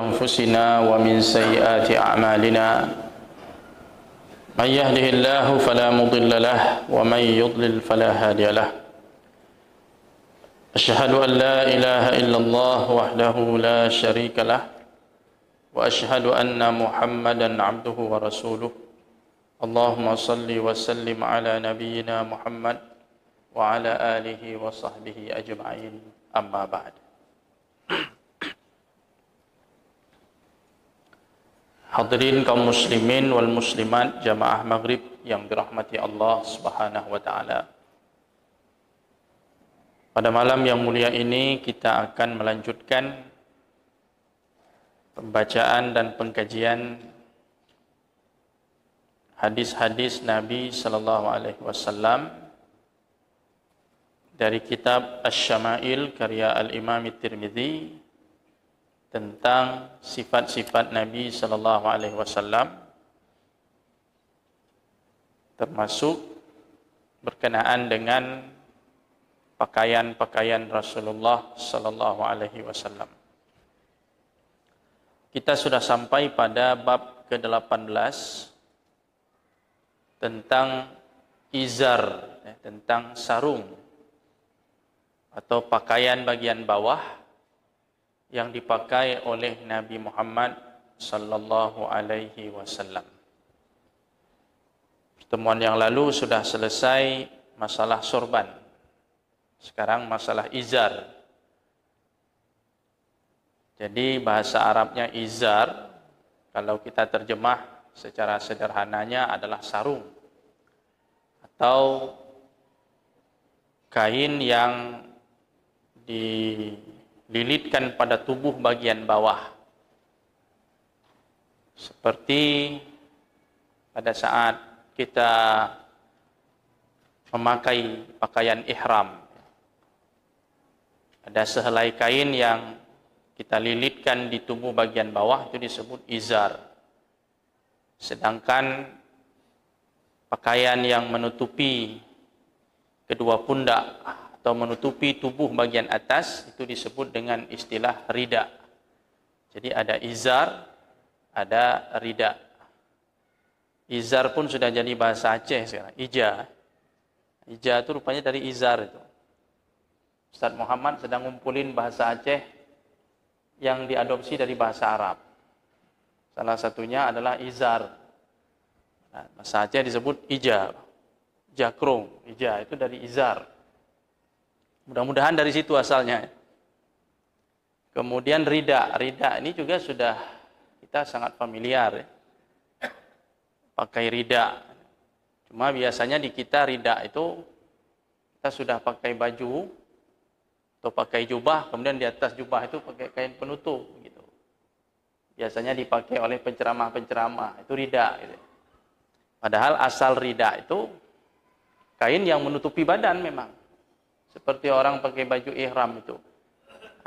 أنفسنا ومن سيئات أعمالنا من يهده الله فلا مضل له ومن يضلل فلا هادي له أشهد أن لا إله إلا الله وحده لا شريك له وأشهد أن محمدا عبده ورسوله اللهم صل وسلم على نبينا محمد وعلى آله وصحبه أجمعين أما بعد. Hadirin kaum muslimin wal muslimat jamaah maghrib yang dirahmati Allah Subhanahu wa taala. Pada malam yang mulia ini kita akan melanjutkan pembacaan dan pengkajian hadis-hadis Nabi sallallahu alaihi wasallam dari kitab Asy-Syama'il karya Al-Imam At-Tirmidzi tentang sifat-sifat Nabi sallallahu alaihi wasallam, termasuk berkenaan dengan pakaian-pakaian Rasulullah sallallahu alaihi wasallam. Kita sudah sampai pada bab ke-18 tentang izar, tentang sarung atau pakaian bagian bawah yang dipakai oleh Nabi Muhammad sallallahu alaihi wasallam. Pertemuan yang lalu sudah selesai masalah sorban. Sekarang masalah izar. Jadi bahasa Arabnya izar, kalau kita terjemah secara sederhananya adalah sarung atau kain yang dililitkan pada tubuh bagian bawah, seperti pada saat kita memakai pakaian ihram, ada sehelai kain yang kita lilitkan di tubuh bagian bawah, itu disebut izar. Sedangkan pakaian yang menutupi kedua pundak atau menutupi tubuh bagian atas itu disebut dengan istilah rida. Jadi ada izar, ada rida. Izar pun sudah jadi bahasa Aceh sekarang, ija. Ija itu rupanya dari izar itu. Ustaz Muhammad sedang ngumpulin bahasa Aceh yang diadopsi dari bahasa Arab. Salah satunya adalah izar. Nah, bahasa Aceh disebut ija. Jakrung, ija itu dari izar. Mudah-mudahan dari situ asalnya. Kemudian rida. Rida ini juga sudah kita sangat familiar. Pakai rida. Cuma biasanya di kita rida itu kita sudah pakai baju atau pakai jubah, kemudian di atas jubah itu pakai kain penutup gitu. Biasanya dipakai oleh penceramah-penceramah, itu rida gitu. Padahal asal rida itu kain yang menutupi badan memang. Seperti orang pakai baju ihram itu.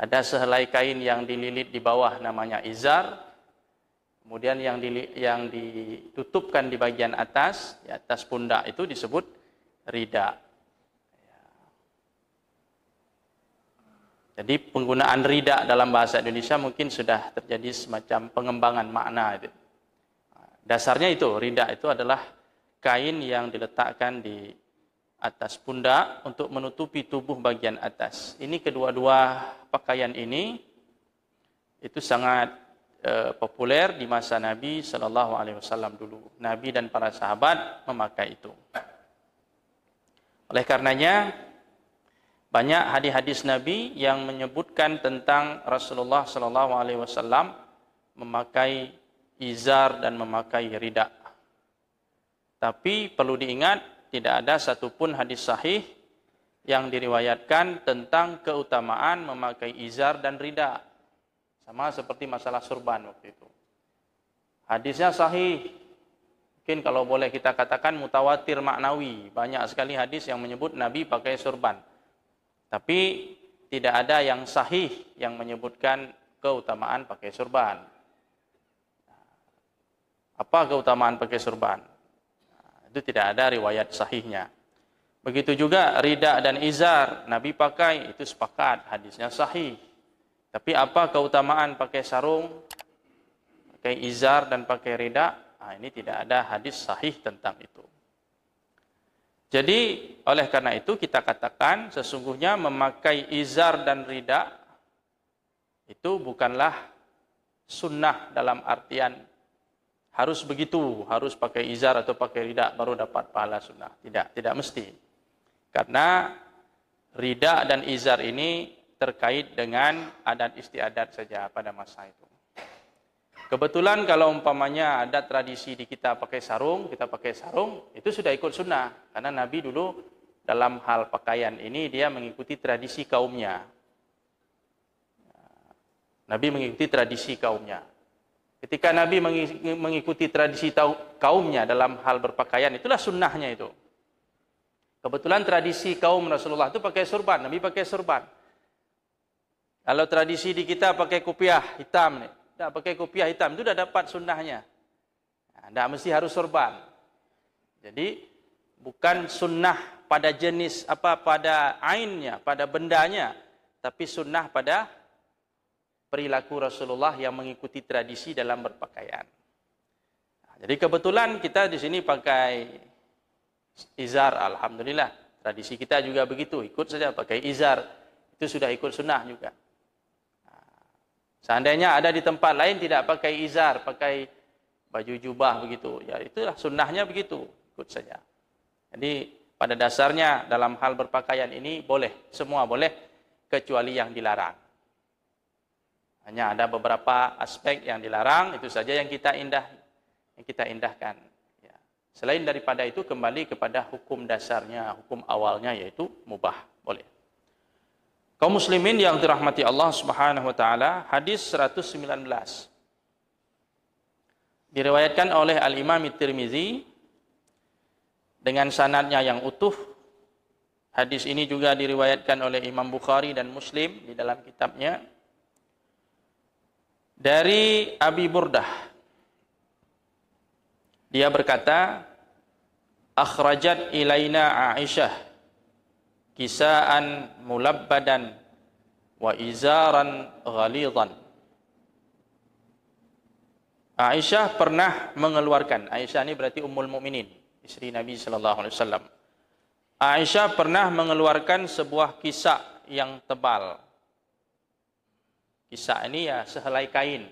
Ada sehelai kain yang dililit di bawah namanya izar. Kemudian yang ditutupkan di bagian atas, di atas pundak itu disebut rida. Jadi penggunaan rida dalam bahasa Indonesia mungkin sudah terjadi semacam pengembangan makna itu. Dasarnya itu, rida itu adalah kain yang diletakkan di atas pundak untuk menutupi tubuh bagian atas. Ini kedua-dua pakaian ini itu sangat populer di masa Nabi sallallahu alaihi wasallam dulu. Nabi dan para sahabat memakai itu. Oleh karenanya banyak hadis-hadis Nabi yang menyebutkan tentang Rasulullah sallallahu alaihi wasallam memakai izar dan memakai rida. Tapi perlu diingat, tidak ada satupun hadis sahih yang diriwayatkan tentang keutamaan memakai izar dan rida. Sama seperti masalah surban waktu itu. Hadisnya sahih. Mungkin kalau boleh kita katakan mutawatir maknawi. Banyak sekali hadis yang menyebut Nabi pakai surban. Tapi tidak ada yang sahih yang menyebutkan keutamaan pakai surban. Apa keutamaan pakai surban? Itu tidak ada riwayat sahihnya. Begitu juga rida dan izar, Nabi pakai, itu sepakat, hadisnya sahih. Tapi apa keutamaan pakai sarung? pakai izar dan pakai rida, ini tidak ada hadis sahih tentang itu. Jadi oleh karena itu kita katakan sesungguhnya memakai izar dan rida itu bukanlah sunnah dalam artian harus begitu, harus pakai izar atau pakai rida baru dapat pahala sunnah. Tidak mesti. Karena rida dan izar ini terkait dengan adat istiadat saja pada masa itu. Kebetulan kalau umpamanya ada tradisi di kita pakai sarung, itu sudah ikut sunnah. Karena Nabi dulu dalam hal pakaian ini dia mengikuti tradisi kaumnya. Nabi mengikuti tradisi kaumnya. Ketika Nabi mengikuti tradisi kaumnya dalam hal berpakaian, itulah sunnahnya itu. Kebetulan tradisi kaum Rasulullah itu pakai surban, Nabi pakai surban. Kalau tradisi di kita pakai kopiah hitam nih. Tidak pakai kopiah hitam, itu sudah dapat sunnahnya. Tidak mesti harus sorban. Jadi, bukan sunnah pada jenis, pada ainnya, pada bendanya. Tapi sunnah pada perilaku Rasulullah yang mengikuti tradisi dalam berpakaian. Jadi kebetulan kita di sini pakai izar, alhamdulillah. Tradisi kita juga begitu, ikut saja pakai izar. Itu sudah ikut sunnah juga. Seandainya ada di tempat lain tidak pakai izar, pakai baju jubah begitu, ya itulah sunnahnya begitu, ikut saja. Jadi pada dasarnya dalam hal berpakaian ini boleh, semua boleh, kecuali yang dilarang. Hanya ada beberapa aspek yang dilarang, itu saja yang kita indahkan. Ya. Selain daripada itu kembali kepada hukum dasarnya, hukum awalnya yaitu mubah, boleh. Kaum muslimin yang dirahmati Allah Subhanahu wa taala, hadis 119. Diriwayatkan oleh Al-Imam Tirmizi dengan sanadnya yang utuh. Hadis ini juga diriwayatkan oleh Imam Bukhari dan Muslim di dalam kitabnya. Dari Abi Burdah. Dia berkata, akhrajat ilaina Aisyah kisaan mulabbadan wa izaran ghalidhan. Aisyah pernah mengeluarkan, Aisyah ini berarti Ummul Mukminin, istri Nabi sallallahu alaihi wasallam. Aisyah pernah mengeluarkan sebuah kisah yang tebal. Kisah ini ya sehelai kain.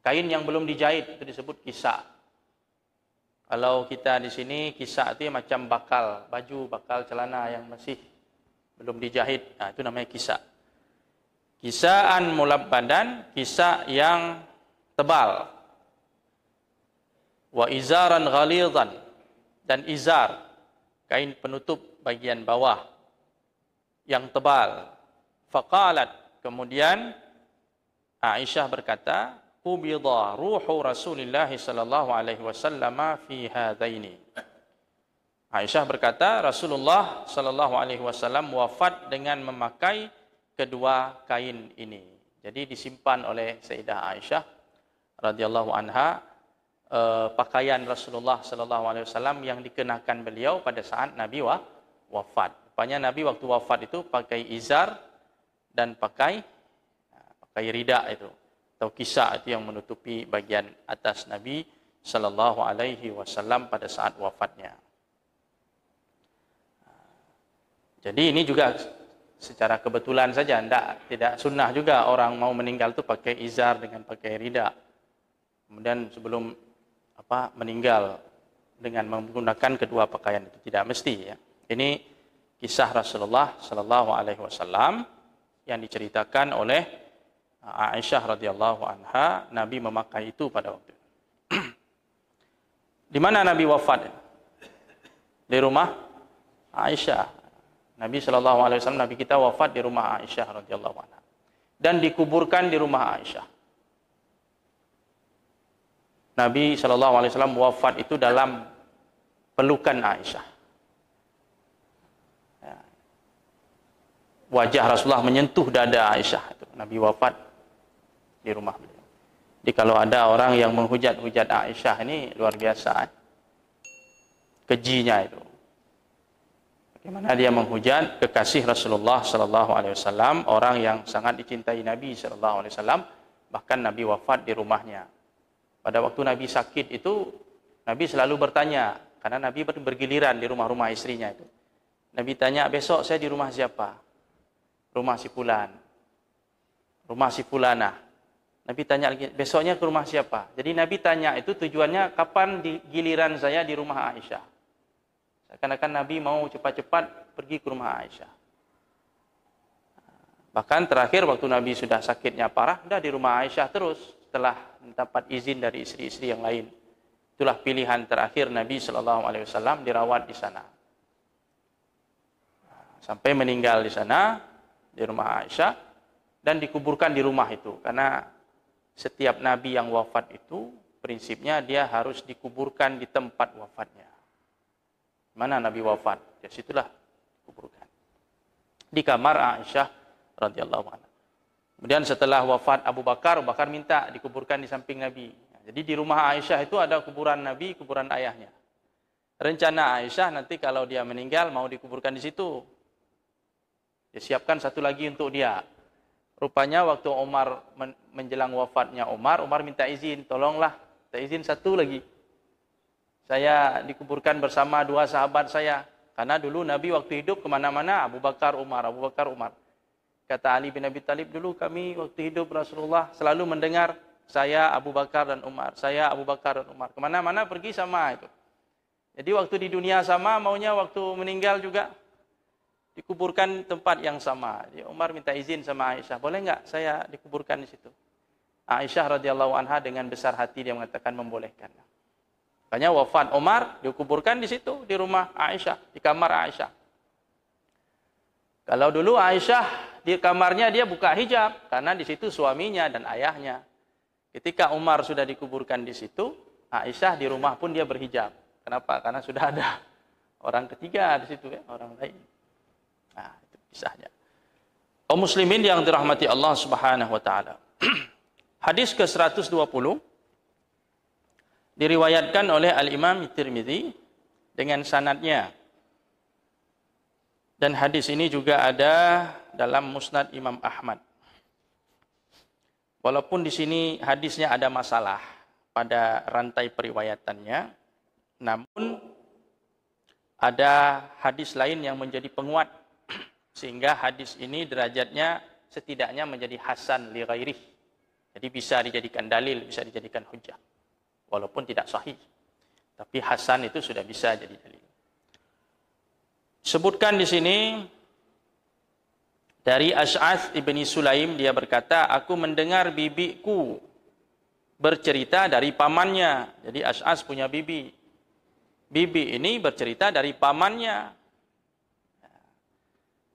Kain yang belum dijahit itu disebut kisah. Kalau kita di sini kisah itu macam bakal, baju, bakal celana yang masih belum dijahit. Nah, itu namanya kisah. Kisaan mulabbadan, kisah yang tebal. Wa izaran ghalidhan, dan izar, kain penutup bagian bawah yang tebal. Faqalat, kemudian Aisyah berkata, qubida ruhu Rasulillah sallallahu alaihi wasallam fi hadaini. Aisyah berkata, Rasulullah sallallahu alaihi wasallam wafat dengan memakai kedua kain ini. Jadi disimpan oleh Sayyidah Aisyah radhiyallahu anha pakaian Rasulullah sallallahu alaihi wasallam yang dikenakan beliau pada saat Nabi wafat. Rupanya Nabi waktu wafat itu pakai izar dan pakai rida itu. Atau kisah itu yang menutupi bagian atas Nabi sallallahu alaihi wasallam pada saat wafatnya. Jadi ini juga secara kebetulan saja, tidak sunnah juga orang mau meninggal itu pakai izar dengan pakai rida. Kemudian sebelum meninggal dengan menggunakan kedua pakaian itu tidak mesti ya. Ini kisah Rasulullah sallallahu alaihi wasallam yang diceritakan oleh Aisyah radhiyallahu anha, Nabi memakai itu pada waktu itu. Di mana Nabi wafat? Di rumah Aisyah. Nabi sallallahu alaihi wasallam, Nabi kita wafat di rumah Aisyah radhiyallahu anha dan dikuburkan di rumah Aisyah. Nabi sallallahu alaihi wasallam wafat itu dalam pelukan Aisyah. Wajah Rasulullah menyentuh dada Aisyah. Nabi wafat di rumah beliau. Jadi kalau ada orang yang menghujat-hujat Aisyah ini luar biasa. Kejinya itu. Bagaimana dia menghujat kekasih Rasulullah sallallahu alaihi wasallam, orang yang sangat dicintai Nabi sallallahu alaihi wasallam, Bahkan Nabi wafat di rumahnya. Pada waktu Nabi sakit itu, Nabi selalu bertanya, karena Nabi bergiliran di rumah-rumah istrinya itu. Nabi tanya, besok saya di rumah siapa? Rumah si fulan. Rumah si fulanah. Nabi tanya lagi, besoknya ke rumah siapa? Jadi Nabi tanya itu tujuannya kapan giliran saya di rumah Aisyah. Seakan-akan Nabi mau cepat-cepat pergi ke rumah Aisyah. Bahkan terakhir waktu Nabi sudah sakitnya parah, sudah di rumah Aisyah terus setelah mendapat izin dari istri-istri yang lain. Itulah pilihan terakhir Nabi SAW dirawat di sana. Sampai meninggal di sana, di rumah Aisyah, dan dikuburkan di rumah itu. Karena setiap Nabi yang wafat itu, prinsipnya dia harus dikuburkan di tempat wafatnya. Mana Nabi wafat? Di situlah dikuburkan. Di kamar Aisyah radhiyallahu anha. Kemudian setelah wafat Abu Bakar minta dikuburkan di samping Nabi. Jadi di rumah Aisyah itu ada kuburan Nabi, kuburan ayahnya. Rencana Aisyah nanti kalau dia meninggal mau dikuburkan di situ. Disiapkan satu lagi untuk dia. Rupanya waktu Umar menjelang wafatnya Umar minta izin, tolonglah, minta izin satu lagi. Saya dikuburkan bersama dua sahabat saya. Karena dulu Nabi waktu hidup kemana-mana Abu Bakar Umar. Kata Ali bin Abi Thalib, dulu kami waktu hidup Rasulullah selalu mendengar saya Abu Bakar dan Umar. Saya Abu Bakar dan Umar. Kemana-mana pergi sama itu. Jadi waktu di dunia sama, maunya waktu meninggal juga dikuburkan tempat yang sama. Jadi Umar minta izin sama Aisyah, boleh enggak saya dikuburkan di situ? Aisyah radhiyallahu anha dengan besar hati dia mengatakan membolehkan. Makanya wafat Umar dikuburkan di situ, di rumah Aisyah, di kamar Aisyah. Kalau dulu Aisyah di kamarnya dia buka hijab karena di situ suaminya dan ayahnya. Ketika Umar sudah dikuburkan di situ, Aisyah di rumah pun dia berhijab. Kenapa? Karena sudah ada orang ketiga di situ ya, orang lain. Nah, itu kisahnya. Kaum muslimin yang dirahmati Allah Subhanahu wa taala. Hadis ke-120 diriwayatkan oleh Al-Imam Tirmidzi dengan sanadnya. Dan hadis ini juga ada dalam Musnad Imam Ahmad. Walaupun di sini hadisnya ada masalah pada rantai periwayatannya, namun ada hadis lain yang menjadi penguat sehingga hadis ini derajatnya setidaknya menjadi hasan li ghairih. Jadi bisa dijadikan dalil, bisa dijadikan hujjah. Walaupun tidak sahih. Tapi hasan itu sudah bisa jadi dalil. Sebutkan di sini dari Ash'ath ibni Sulaim, dia berkata, aku mendengar bibiku bercerita dari pamannya. Jadi Ash'ath punya bibi. Bibi ini bercerita dari pamannya.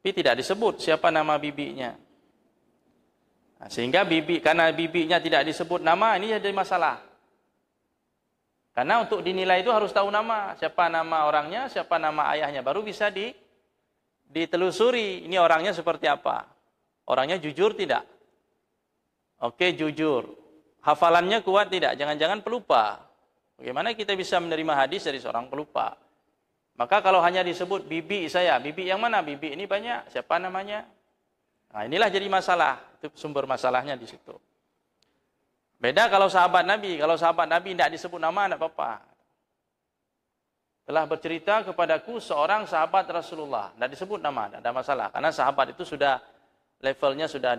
Tapi tidak disebut siapa nama bibinya. Nah, sehingga karena bibinya tidak disebut nama, ini jadi masalah. Karena untuk dinilai itu harus tahu nama. Siapa nama orangnya, siapa nama ayahnya. Baru bisa ditelusuri. Ini orangnya seperti apa. Orangnya jujur tidak? Oke, jujur. Hafalannya kuat tidak? Jangan-jangan pelupa. Bagaimana kita bisa menerima hadis dari seorang pelupa? Maka kalau hanya disebut bibi saya. Bibi yang mana? Bibi ini banyak. Siapa namanya? Nah, inilah jadi masalah. Itu sumber masalahnya di situ. Beda kalau sahabat Nabi. Kalau sahabat Nabi tidak disebut nama, tidak apa-apa. Telah bercerita kepadaku seorang sahabat Rasulullah. Tidak disebut nama, tidak ada masalah. Karena sahabat itu sudah levelnya sudah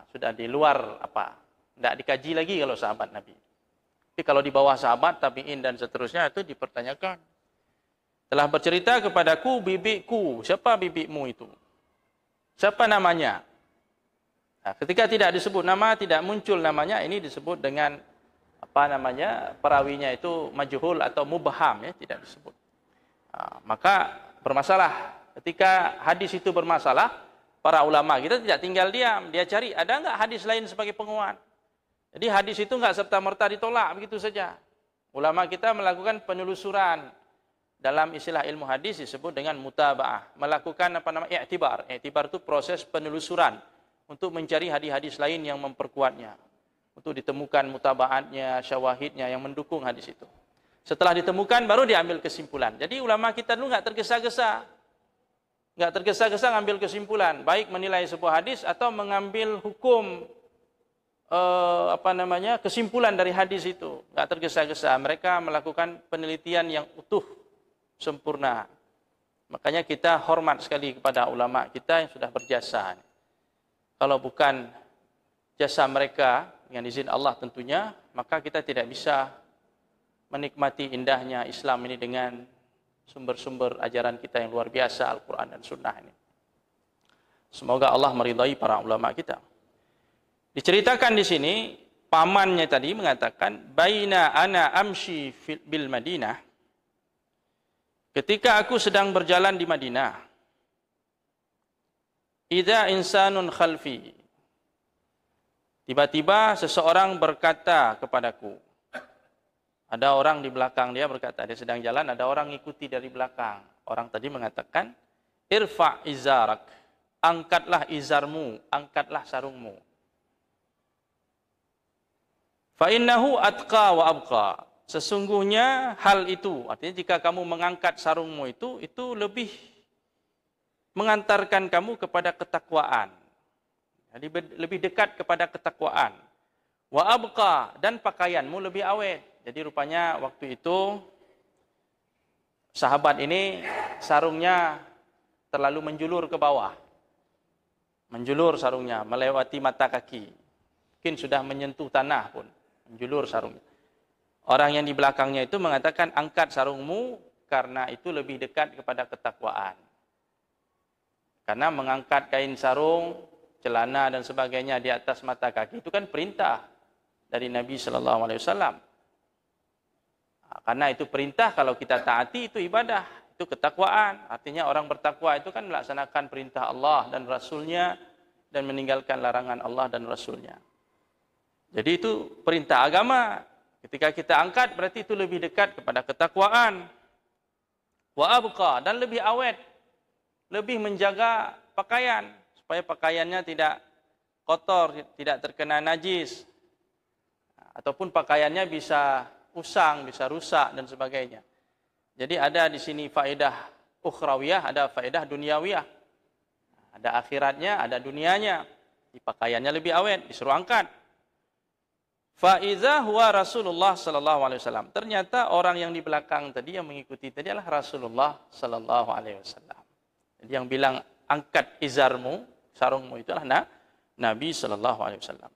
sudah di luar apa. Tidak dikaji lagi kalau sahabat Nabi. Tapi kalau di bawah sahabat, tabi'in dan seterusnya itu dipertanyakan. Telah bercerita kepadaku bibiku. Siapa bibimu itu? Siapa namanya? Nah, ketika tidak disebut nama, tidak muncul namanya, ini disebut dengan apa namanya, perawinya itu majhul atau mubham, ya, tidak disebut. Nah, maka bermasalah. Ketika hadis itu bermasalah, para ulama kita tidak tinggal diam, dia cari ada enggak hadis lain sebagai penguat. Jadi hadis itu enggak serta-merta ditolak begitu saja. Ulama kita melakukan penelusuran. Dalam istilah ilmu hadis disebut dengan mutaba'ah, melakukan apa namanya, i'tibar. I'tibar itu proses penelusuran untuk mencari hadis-hadis lain yang memperkuatnya. Untuk ditemukan mutaba'atnya, syawahidnya yang mendukung hadis itu. Setelah ditemukan baru diambil kesimpulan. Jadi ulama kita dulu enggak tergesa-gesa. Enggak tergesa-gesa ngambil kesimpulan, baik menilai sebuah hadis atau mengambil hukum kesimpulan dari hadis itu, nggak tergesa-gesa. Mereka melakukan penelitian yang utuh, sempurna. Makanya kita hormat sekali kepada ulama kita yang sudah berjasa. Kalau bukan jasa mereka, dengan izin Allah tentunya, maka kita tidak bisa menikmati indahnya Islam ini dengan sumber-sumber ajaran kita yang luar biasa, Al-Quran dan Sunnah ini. Semoga Allah meridai para ulama kita. Diceritakan di sini, pamannya tadi mengatakan, Baina ana amshi bil Madinah, ketika aku sedang berjalan di Madinah, idza insanun khalfi, tiba-tiba seseorang berkata kepadaku. Ada orang di belakang dia berkata, dia sedang jalan, ada orang ngikuti dari belakang. Orang tadi mengatakan, irfa' izarak, angkatlah izarmu, angkatlah sarungmu. Fa innahu atqa wa abqa. Sesungguhnya hal itu, artinya jika kamu mengangkat sarungmu itu lebih mengantarkan kamu kepada ketakwaan. Jadi lebih dekat kepada ketakwaan. Wa abqa, dan pakaianmu lebih awet. Jadi rupanya waktu itu sahabat ini sarungnya terlalu menjulur ke bawah. Menjulur sarungnya, melewati mata kaki. Mungkin sudah menyentuh tanah pun, menjulur sarungnya. Orang yang di belakangnya itu mengatakan, angkat sarungmu karena itu lebih dekat kepada ketakwaan. Karena mengangkat kain sarung, celana dan sebagainya di atas mata kaki itu kan perintah dari Nabi sallallahu alaihi wasallam. Karena itu perintah, kalau kita taati itu ibadah, itu ketakwaan. Artinya orang bertakwa itu kan melaksanakan perintah Allah dan Rasulnya dan meninggalkan larangan Allah dan Rasulnya. Jadi itu perintah agama. Ketika kita angkat berarti itu lebih dekat kepada ketakwaan. Wa abqa, dan lebih awet, lebih menjaga pakaian supaya pakaiannya tidak kotor, tidak terkena najis, ataupun pakaiannya bisa usang, bisa rusak dan sebagainya. Jadi ada di sini faedah ukhrawiyah, ada faedah duniawiyah. Ada akhiratnya, ada dunianya. Di pakaiannya lebih awet, disuruh angkat. Fa idza huwa Rasulullah sallallahu alaihi wasallam. Ternyata orang yang di belakang tadi yang mengikuti tadi adalah Rasulullah sallallahu alaihi wasallam. Jadi yang bilang angkat izarmu, sarungmu, itulah Nabi sallallahu alaihi wasallam.